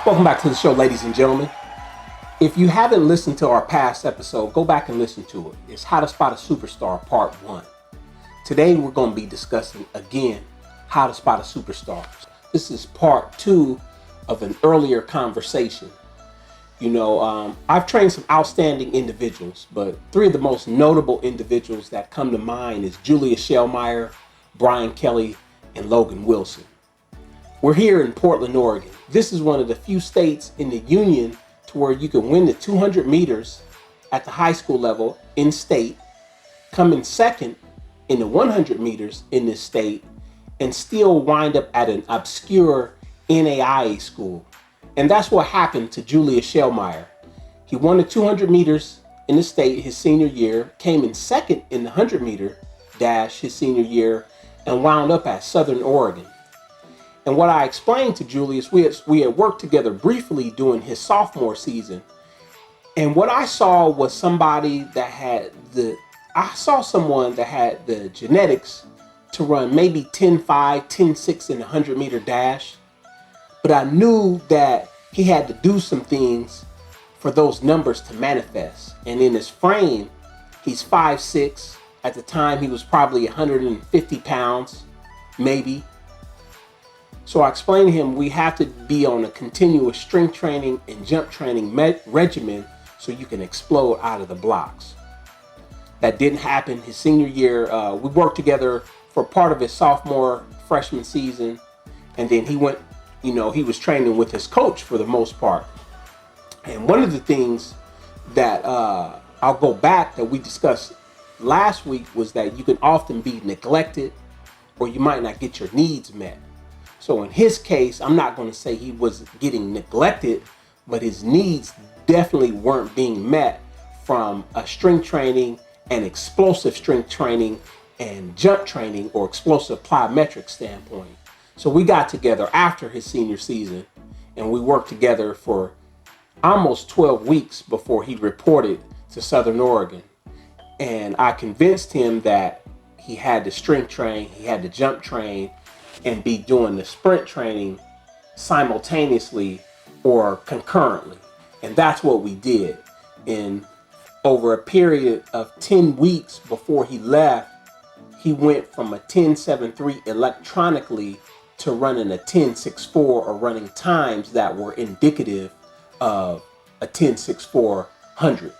Welcome back to the show, ladies and gentlemen. If you haven't listened to our past episode, go back and listen to it. It's How to Spot a Superstar Part 1. Today we're going to be discussing again how to spot a superstar. This is part 2 of an earlier conversation. I've trained some outstanding individuals, but 3 of the most notable individuals that come to mind is Julius Shellmeyer, Brian Kelly, and Logan Wilson. We're here in Portland, Oregon. This is one of the few states in the union to where you can win the 200 meters at the high school level in state, come in second in the 100 meters in this state, and still wind up at an obscure NAIA school. And that's what happened to Julius Shellmeyer. He won the 200 meters in the state his senior year, came in second in the 100 meter dash his senior year, and wound up at Southern Oregon. And what I explained to Julius, we had worked together briefly during his sophomore season. And what I saw was somebody that had someone that had the genetics to run maybe 10.5, 10.6 in the 100 meter dash. But I knew that he had to do some things for those numbers to manifest. And in his frame, he's 5'6". At the time, he was probably 150 pounds, maybe. So I explained to him we have to be on a continuous strength training and jump training regimen so you can explode out of the blocks. That didn't happen his senior year. We worked together for part of his sophomore freshman season. And then he went, he was training with his coach for the most part. And one of the things that I'll go back that we discussed last week was that you can often be neglected or you might not get your needs met. So in his case, I'm not going to say he was getting neglected, but his needs definitely weren't being met from a strength training and explosive strength training and jump training or explosive plyometric standpoint. So we got together after his senior season and we worked together for almost 12 weeks before he reported to Southern Oregon. And I convinced him that he had to strength train, he had to jump train, and be doing the sprint training simultaneously or concurrently. And that's what we did. In over a period of 10 weeks before he left, he went from a 10.73 electronically to running a 10.64 or running times that were indicative of a 10.64 100.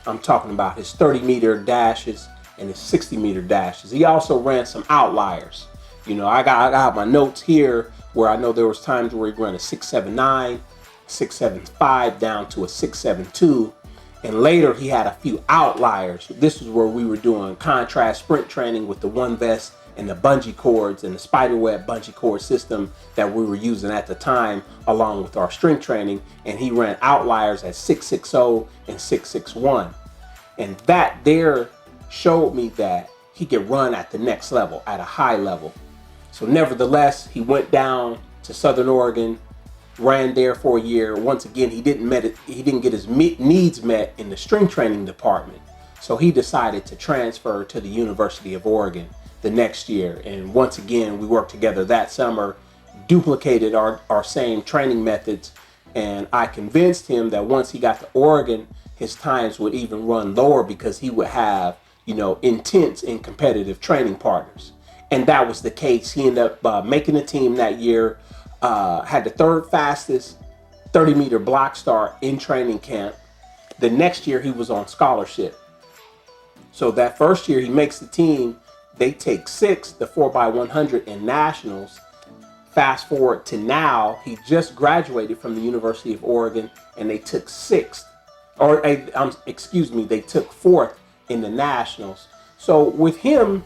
I'm talking about his 30 meter dashes and his 60 meter dashes. He also ran some outliers. I got my notes here where I know there was times where he ran a 6.79, 6.75 down to a 6.72. And later he had a few outliers. This is where we were doing contrast sprint training with the one vest and the bungee cords and the spiderweb bungee cord system that we were using at the time along with our strength training. And he ran outliers at 6.60 and 6.61. And that there showed me that he could run at the next level, at a high level. So nevertheless, he went down to Southern Oregon, ran there for a year. Once again, he didn't get his needs met in the strength training department. So he decided to transfer to the University of Oregon the next year. And once again, we worked together that summer, duplicated our same training methods. And I convinced him that once he got to Oregon, his times would even run lower because he would have, intense and competitive training partners. And that was the case. He ended up making the team that year, had the 3rd fastest 30 meter block start in training camp. The next year he was on scholarship. So that first year he makes the team, they take 6th, the 4x100 in nationals. Fast forward to now, he just graduated from the University of Oregon and they took 6th, they took 4th in the nationals. So with him,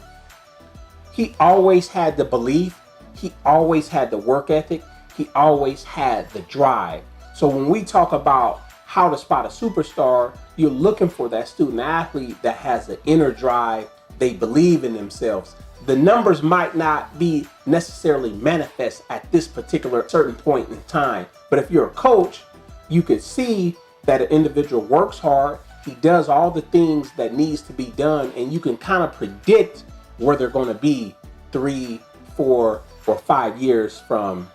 he always had the belief, he always had the work ethic, he always had the drive. So when we talk about how to spot a superstar, you're looking for that student athlete that has the inner drive, they believe in themselves. The numbers might not be necessarily manifest at this particular certain point in time, but if you're a coach, you could see that an individual works hard, he does all the things that needs to be done, and you can kind of predict where they're going to be 3, 4, or 5 years from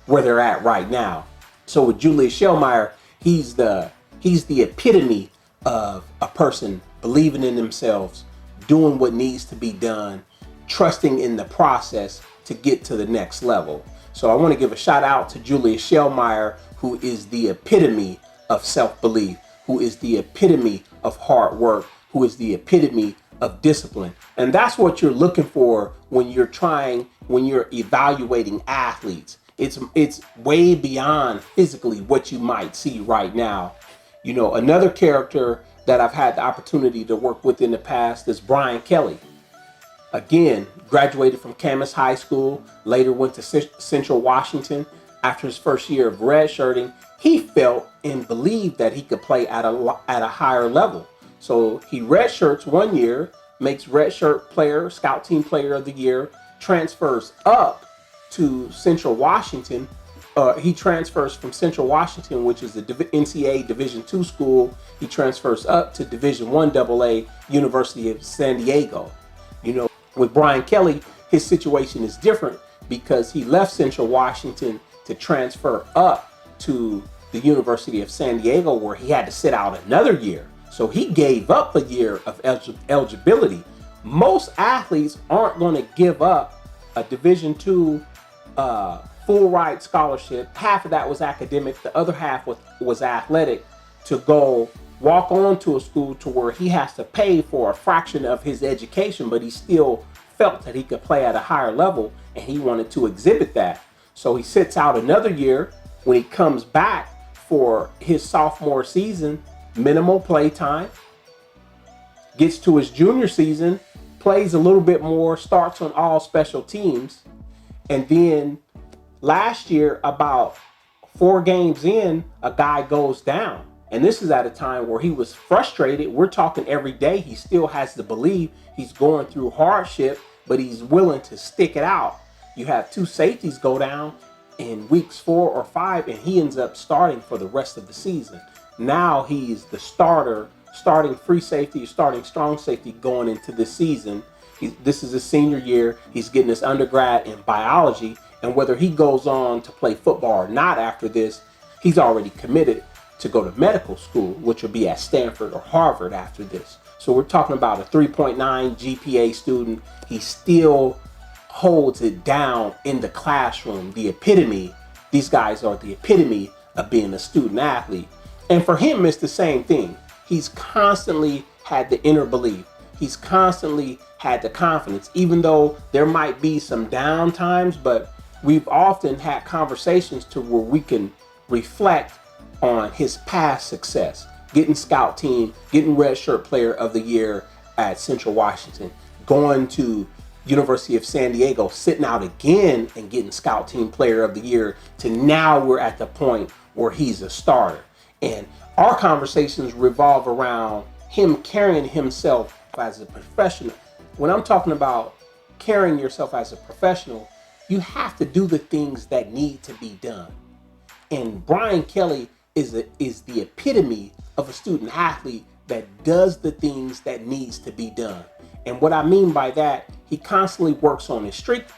where they're at right now. So with Julius Shellmeyer, he's the epitome of a person believing in themselves, doing what needs to be done, trusting in the process to get to the next level. So I want to give a shout out to Julius Shellmeyer, who is the epitome of self-belief, who is the epitome of hard work, who is the epitome of discipline. And that's what you're looking for when you're evaluating athletes. It's way beyond physically what you might see right now. You know, another character that I've had the opportunity to work with in the past is Brian Kelly. Again, graduated from Camas High School, later went to Central Washington. After his first year of redshirting, he felt and believed that he could play at a higher level. So he redshirts 1 year, makes redshirt player, scout team player of the year, transfers up to Central Washington. He transfers from Central Washington, which is the NCAA Division II school. He transfers up to Division I AA, University of San Diego. You know, with Brian Kelly, his situation is different because he left Central Washington to transfer up to the University of San Diego, where he had to sit out another year. So he gave up a year of eligibility. Most athletes aren't going to give up a Division II full ride scholarship. Half of that was academic, the other half was athletic, to go walk on to a school to where he has to pay for a fraction of his education, but he still felt that he could play at a higher level and he wanted to exhibit that. So he sits out another year. When he comes back for his sophomore season, minimal play time, gets to his junior season, plays a little bit more, starts on all special teams, and then last year, about 4 games in, a guy goes down. And this is at a time where he was frustrated. We're talking every day. He still has to believe he's going through hardship, but he's willing to stick it out. You have 2 safeties go down in weeks 4 or 5, and he ends up starting for the rest of the season. Now he's the starter, starting free safety, starting strong safety going into this season. This is his senior year. He's getting his undergrad in biology. And whether he goes on to play football or not after this, he's already committed to go to medical school, which will be at Stanford or Harvard after this. So we're talking about a 3.9 GPA student. He still holds it down in the classroom. The epitome, these guys are the epitome of being a student athlete. And for him, it's the same thing. He's constantly had the inner belief. He's constantly had the confidence, even though there might be some down times, but we've often had conversations to where we can reflect on his past success, getting scout team, getting redshirt player of the year at Central Washington, going to University of San Diego, sitting out again and getting scout team player of the year, to now we're at the point where he's a starter. And our conversations revolve around him carrying himself as a professional. When I'm talking about carrying yourself as a professional, you have to do the things that need to be done. And Brian Kelly is the epitome of a student athlete that does the things that needs to be done. And what I mean by that, he constantly works on his strengths,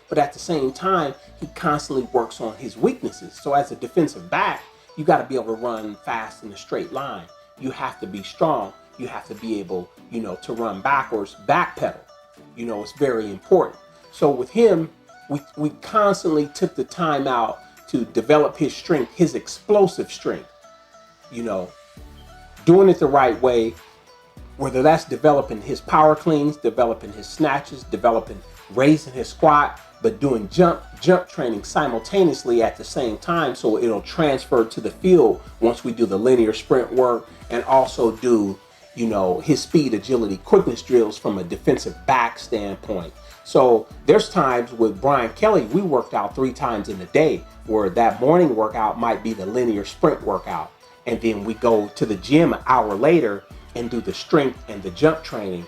but at the same time, he constantly works on his weaknesses. So as a defensive back, you got to be able to run fast in a straight line. You have to be strong. You have to be able, to run backwards, backpedal. It's very important. So with him, we constantly took the time out to develop his strength, his explosive strength, doing it the right way, whether that's developing his power cleans, developing his snatches, developing raising his squat, but doing jump training simultaneously at the same time, so it'll transfer to the field once we do the linear sprint work, and also do his speed, agility, quickness drills from a defensive back standpoint. So there's times with Brian Kelly, we worked out 3 times in a day, where that morning workout might be the linear sprint workout. And then we go to the gym an hour later and do the strength and the jump training,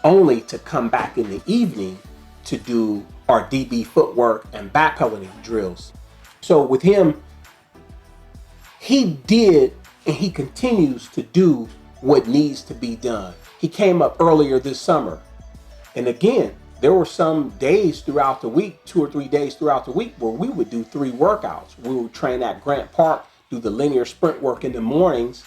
only to come back in the evening to do our DB footwork and backpedaling drills. So with him, he did and he continues to do what needs to be done. He came up earlier this summer. And again, there were some days throughout the week, 2 or 3 days throughout the week, where we would do 3 workouts. We would train at Grant Park, do the linear sprint work in the mornings,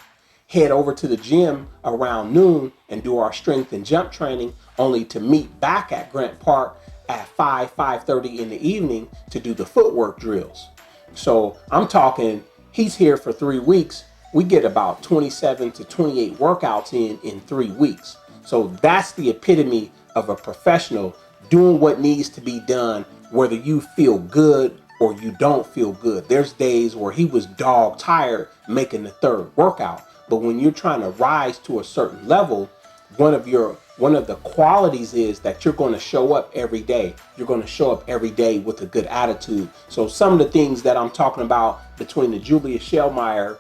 head over to the gym around noon and do our strength and jump training, only to meet back at Grant Park at 5:30 in the evening to do the footwork drills. So I'm talking, he's here for 3 weeks. We get about 27 to 28 workouts in 3 weeks. So that's the epitome of a professional doing what needs to be done, whether you feel good or you don't feel good. There's days where he was dog tired making the 3rd workout. But when you're trying to rise to a certain level, one of the qualities is that you're going to show up every day. You're going to show up every day with a good attitude. So some of the things that I'm talking about between the Julius Shellmeyer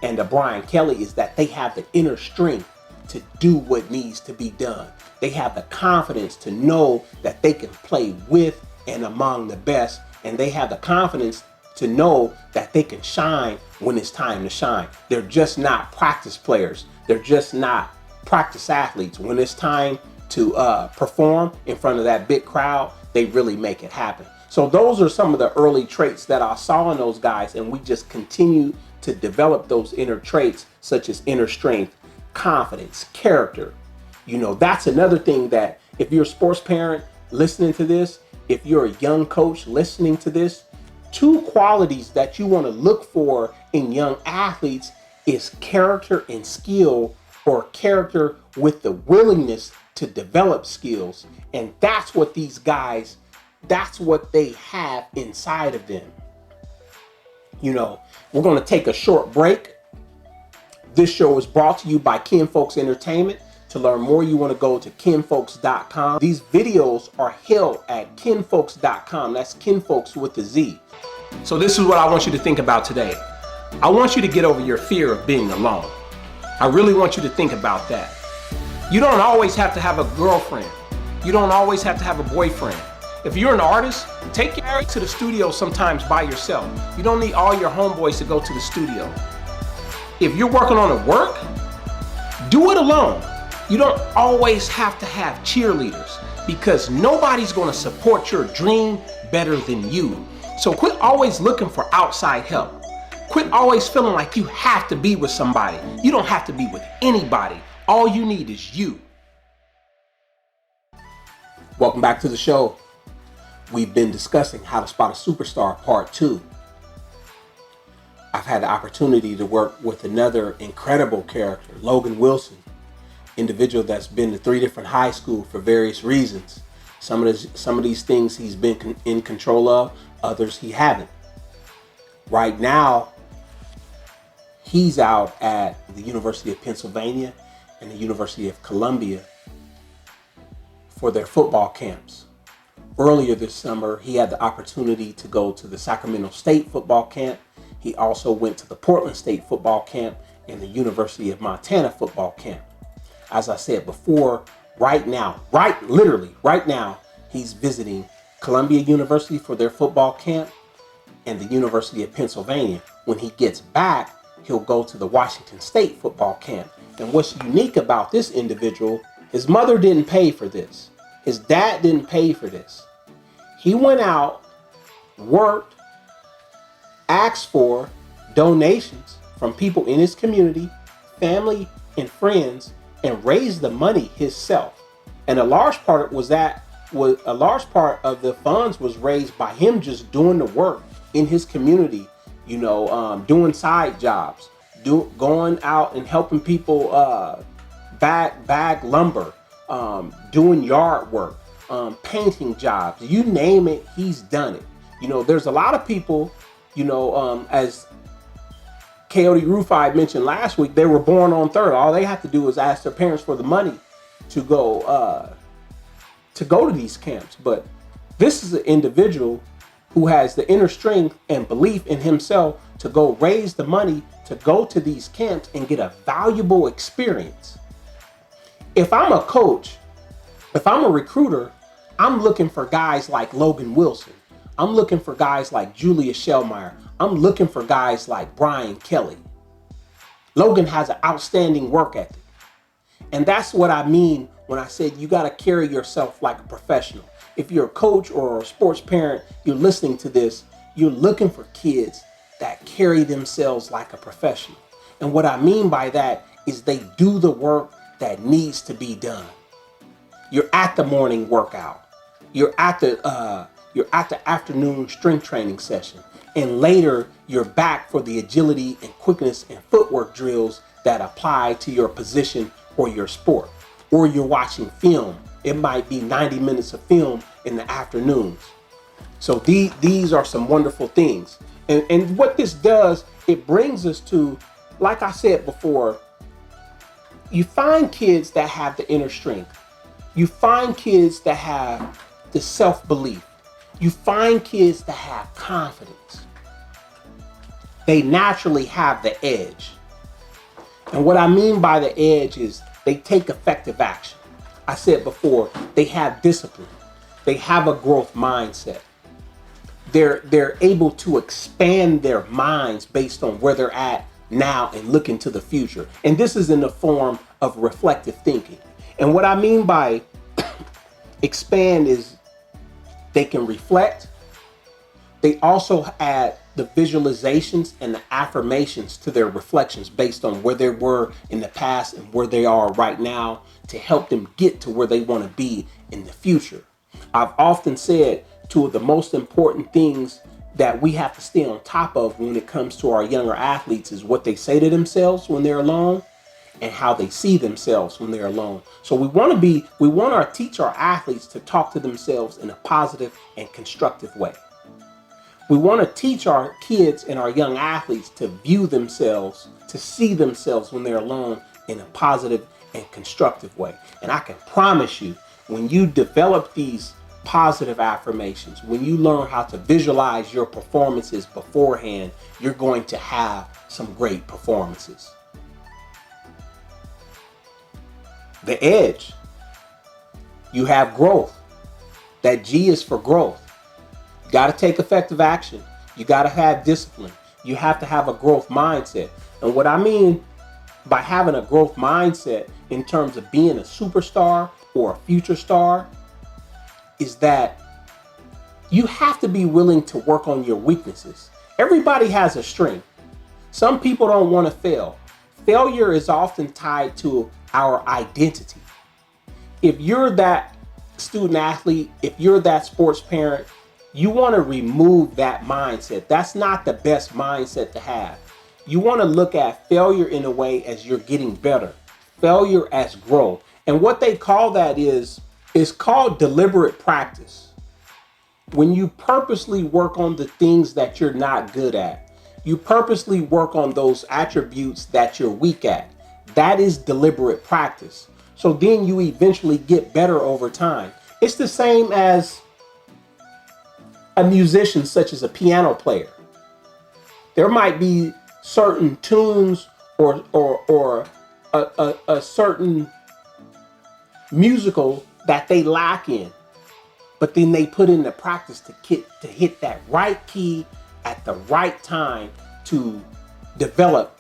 and the Brian Kelly is that they have the inner strength to do what needs to be done. They have the confidence to know that they can play with and among the best, and they have the confidence to know that they can shine when it's time to shine. They're just not practice players. They're just not practice athletes. When it's time to perform in front of that big crowd, they really make it happen. So those are some of the early traits that I saw in those guys, and we just continue to develop those inner traits, such as inner strength, confidence, character. That's another thing that if you're a sports parent listening to this, if you're a young coach listening to this, 2 qualities that you want to look for in young athletes is character and skill, or character with the willingness to develop skills. And that's what these guys, that's what they have inside of them. We're going to take a short break. This show is brought to you by Kinfolks Entertainment. To learn more, you want to go to kinfolks.com. These videos are held at kinfolks.com. That's Kinfolks with a Z. So this is what I want you to think about today. I want you to get over your fear of being alone. I really want you to think about that. You don't always have to have a girlfriend. You don't always have to have a boyfriend. If you're an artist, take your art to the studio sometimes by yourself. You don't need all your homeboys to go to the studio. If you're working on a work, do it alone. You don't always have to have cheerleaders, because nobody's going to support your dream better than you. So quit always looking for outside help. Quit always feeling like you have to be with somebody. You don't have to be with anybody. All you need is you. Welcome back to the show. We've been discussing How to Spot a Superstar Part 2. I've had the opportunity to work with another incredible character, Logan Wilson, individual that's been to 3 different high schools for various reasons. Some of these things he's been in control of, others he haven't. Right now, he's out at the University of Pennsylvania and the University of Columbia for their football camps. Earlier this summer, he had the opportunity to go to the Sacramento State football camp. He also went to the Portland State football camp and the University of Montana football camp. As I said before, literally right now, he's visiting Columbia University for their football camp and the University of Pennsylvania. When he gets back, he'll go to the Washington State football camp. And what's unique about this individual, his mother didn't pay for this. His dad didn't pay for this. He went out, worked, asked for donations from people in his community, family and friends, and raised the money himself. And a large part of the funds was raised by him just doing the work in his community, doing side jobs, going out and helping people bag lumber, doing yard work, painting jobs, you name it, he's done it. There's a lot of people, as Coyote Rufai mentioned last week, they were born on third. All they have to do is ask their parents for the money to go to these camps. But this is an individual who has the inner strength and belief in himself to go raise the money to go to these camps and get a valuable experience. If I'm a coach, if I'm a recruiter, I'm looking for guys like Logan Wilson. I'm looking for guys like Julius Shellmeyer. I'm looking for guys like Brian Kelly. Logan has an outstanding work ethic. And that's what I mean when I said you got to carry yourself like a professional. If you're a coach or a sports parent, you're listening to this, you're looking for kids that carry themselves like a professional. And what I mean by that is they do the work that needs to be done. You're at the morning workout. You're at the afternoon strength training session. And later you're back for the agility and quickness and footwork drills that apply to your position or your sport. Or you're watching film. It might be 90 minutes of film in the afternoons. So these are some wonderful things. And what this does, it brings us to, like I said before, you find kids that have the inner strength. You find kids that have the self-belief. You find kids that have confidence. They naturally have the edge. And what I mean by the edge is they take effective action. I said before, they have discipline. They have a growth mindset. They're able to expand their minds based on where they're at now and look into the future. And this is in the form of reflective thinking. And what I mean by expand is they can reflect. They also add the visualizations and the affirmations to their reflections based on where they were in the past and where they are right now to help them get to where they want to be in the future. I've often said two of the most important things that we have to stay on top of when it comes to our younger athletes is what they say to themselves when they're alone and how they see themselves when they're alone. So we want to teach our athletes to talk to themselves in a positive and constructive way. We want to teach our kids and our young athletes to view themselves, to see themselves when they're alone in a positive and constructive way. And I can promise you, when you develop these positive affirmations, when you learn how to visualize your performances beforehand, you're going to have some great performances. The edge. You have growth. That G is for growth. You got to take effective action. You got to have discipline. You have to have a growth mindset. And what I mean by having a growth mindset in terms of being a superstar or a future star is that you have to be willing to work on your weaknesses. Everybody has a strength. Some people don't want to fail. Failure is often tied to our identity. If you're that student athlete, if you're that sports parent, you want to remove that mindset. That's not the best mindset to have. You want to look at failure in a way as you're getting better. Failure as growth. And what they call that is called deliberate practice. When you purposely work on the things that you're not good at, you purposely work on those attributes that you're weak at. That is deliberate practice. So then you eventually get better over time. It's the same as a musician such as a piano player. There might be certain tunes or a certain musical that they lack in, but then they put in the practice to hit that right key at the right time to develop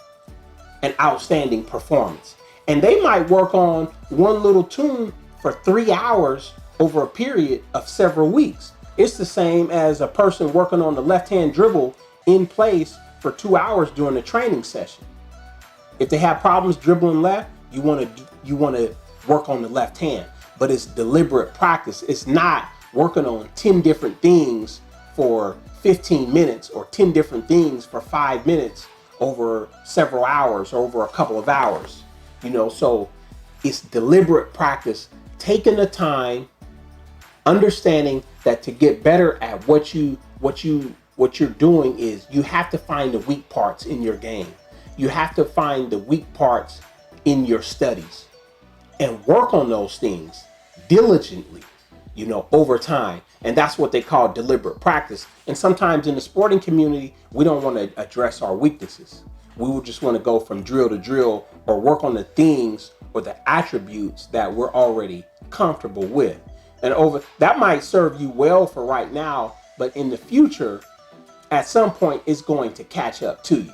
an outstanding performance. And they might work on one little tune for 3 hours over a period of several weeks. It's the same as a person working on the left-hand dribble in place for 2 hours during a training session. If they have problems dribbling left, you want to work on the left hand, but it's deliberate practice. It's not working on 10 different things for 15 minutes or 10 different things for 5 minutes over several hours or over a couple of hours. So it's deliberate practice, taking the time, understanding that to get better at what you're doing is you have to find the weak parts in your game. You have to find the weak parts in your studies and work on those things diligently, over time. And that's what they call deliberate practice. And sometimes in the sporting community, we don't want to address our weaknesses. We would just want to go from drill to drill or work on the things or the attributes that we're already comfortable with. And that might serve you well for right now, but in the future, at some point, it's going to catch up to you.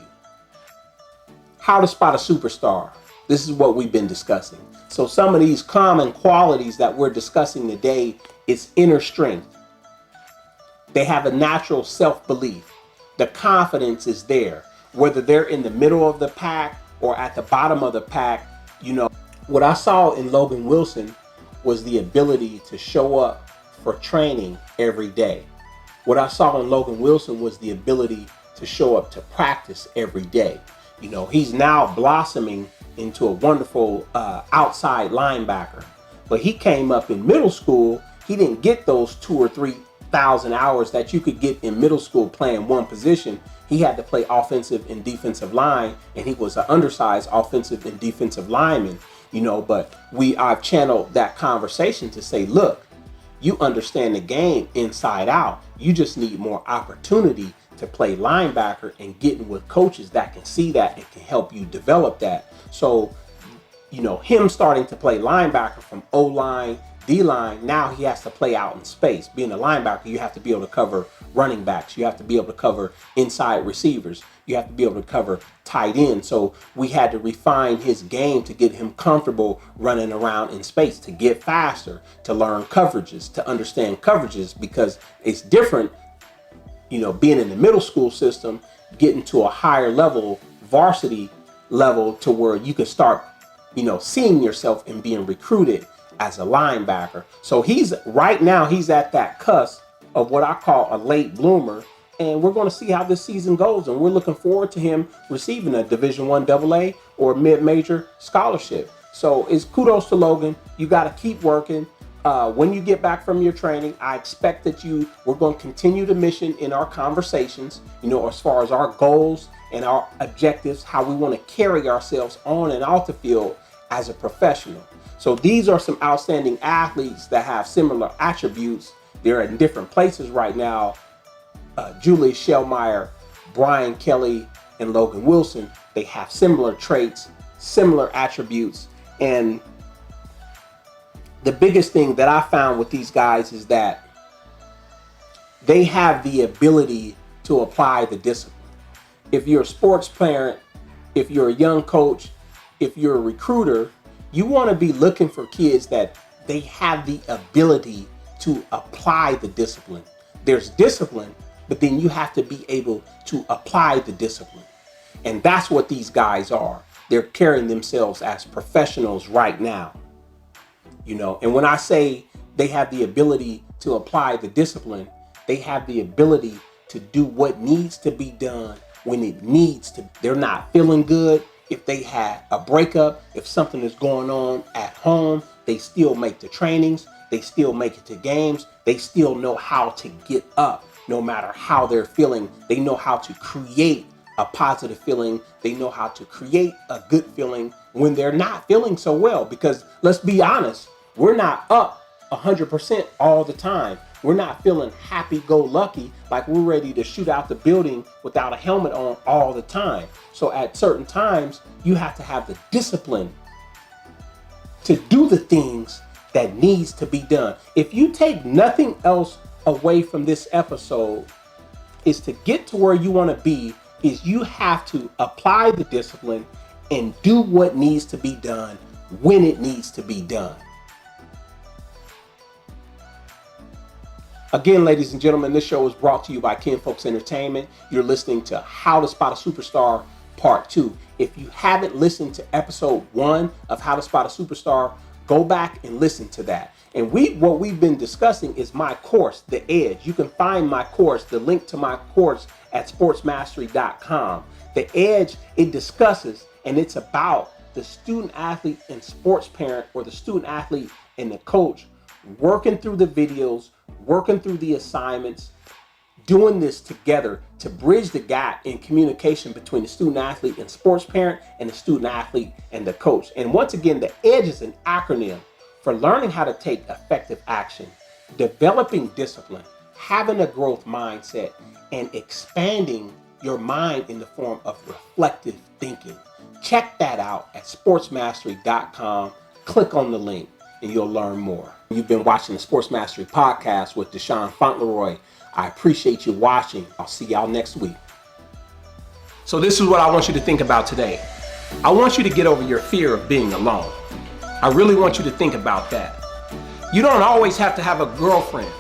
How to spot a superstar. This is what we've been discussing. So some of these common qualities that we're discussing today is inner strength. They have a natural self-belief. The confidence is there. Whether they're in the middle of the pack or at the bottom of the pack, what I saw in Logan Wilson was the ability to show up for training every day. What I saw in Logan Wilson was the ability to show up to practice every day. He's now blossoming into a wonderful outside linebacker. But he came up in middle school. He didn't get those 2,000 or 3,000 hours that you could get in middle school playing one position. He had to play offensive and defensive line, and he was an undersized offensive and defensive lineman. But I've channeled that conversation to say, look, you understand the game inside out. You just need more opportunity to play linebacker and getting with coaches that can see that and can help you develop that. So, him starting to play linebacker from O-line, D-line, now he has to play out in space. Being a linebacker, you have to be able to cover running backs. You have to be able to cover inside receivers. You have to be able to cover tight ends. So we had to refine his game to get him comfortable running around in space, to get faster, to learn coverages, to understand coverages, because it's different, being in the middle school system, getting to a higher level, varsity level, to where you can start, seeing yourself and being recruited as a linebacker. So he's at that cusp of what I call a late bloomer, and we're going to see how this season goes, and we're looking forward to him receiving a Division I AA or mid-major scholarship. So it's kudos to Logan. You got to keep working. When you get back from your training, I expect that we're going to continue the mission in our conversations, as far as our goals and our objectives, how we want to carry ourselves on and off the field as a professional. So these are some outstanding athletes that have similar attributes. They're in different places right now. Julius Shellmeyer, Brian Kelly, and Logan Wilson, they have similar traits, similar attributes. And the biggest thing that I found with these guys is that they have the ability to apply the discipline. If you're a sports parent, if you're a young coach, if you're a recruiter, you want to be looking for kids that they have the ability to apply the discipline. There's discipline, but then you have to be able to apply the discipline. And that's what these guys are. They're carrying themselves as professionals right now. And when I say they have the ability to apply the discipline, they have the ability to do what needs to be done when it needs to. They're not feeling good. If they had a breakup, if something is going on at home, they still make the trainings. They still make it to games. They still know how to get up no matter how they're feeling. They know how to create a positive feeling. They know how to create a good feeling when they're not feeling so well. Because let's be honest, we're not up 100% all the time. We're not feeling happy-go-lucky like we're ready to shoot out the building without a helmet on all the time. So at certain times, you have to have the discipline to do the things that needs to be done. If you take nothing else away from this episode, is to get to where you want to be, is you have to apply the discipline and do what needs to be done when it needs to be done. Again, ladies and gentlemen, this show is brought to you by Ken Folks Entertainment. You're listening to How to Spot a Superstar Part 2. If you haven't listened to episode 1 of How to Spot a Superstar, go back and listen to that. And what we've been discussing is my course, The Edge. You can find my course, the link to my course, at sportsmastery.com. The Edge, it discusses, and it's about the student athlete and sports parent, or the student athlete and the coach, working through the videos, working through the assignments, doing this together to bridge the gap in communication between the student athlete and sports parent, and the student athlete and the coach. And once again, the EDGE is an acronym for learning how to take effective action, developing discipline, having a growth mindset, and expanding your mind in the form of reflective thinking. Check that out at sportsmastery.com. Click on the link and you'll learn more. You've been watching the Sports Mastery Podcast with Deshawn Fontleroy. I appreciate you watching. I'll see y'all next week. So this is what I want you to think about today. I want you to get over your fear of being alone. I really want you to think about that. You don't always have to have a girlfriend.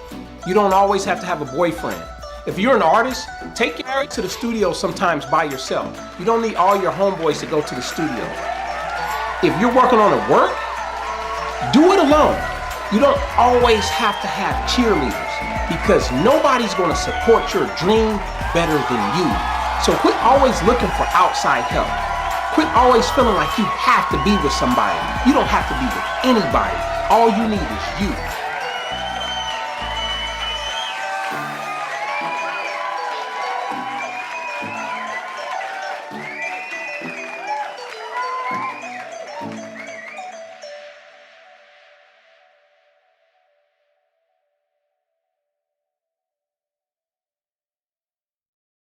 You don't always have to have a boyfriend. If you're an artist, take your art to the studio sometimes by yourself. You don't need all your homeboys to go to the studio. If you're working on a work, do it alone. You don't always have to have cheerleaders because nobody's going to support your dream better than you. So quit always looking for outside help. Quit always feeling like you have to be with somebody. You don't have to be with anybody. All you need is you.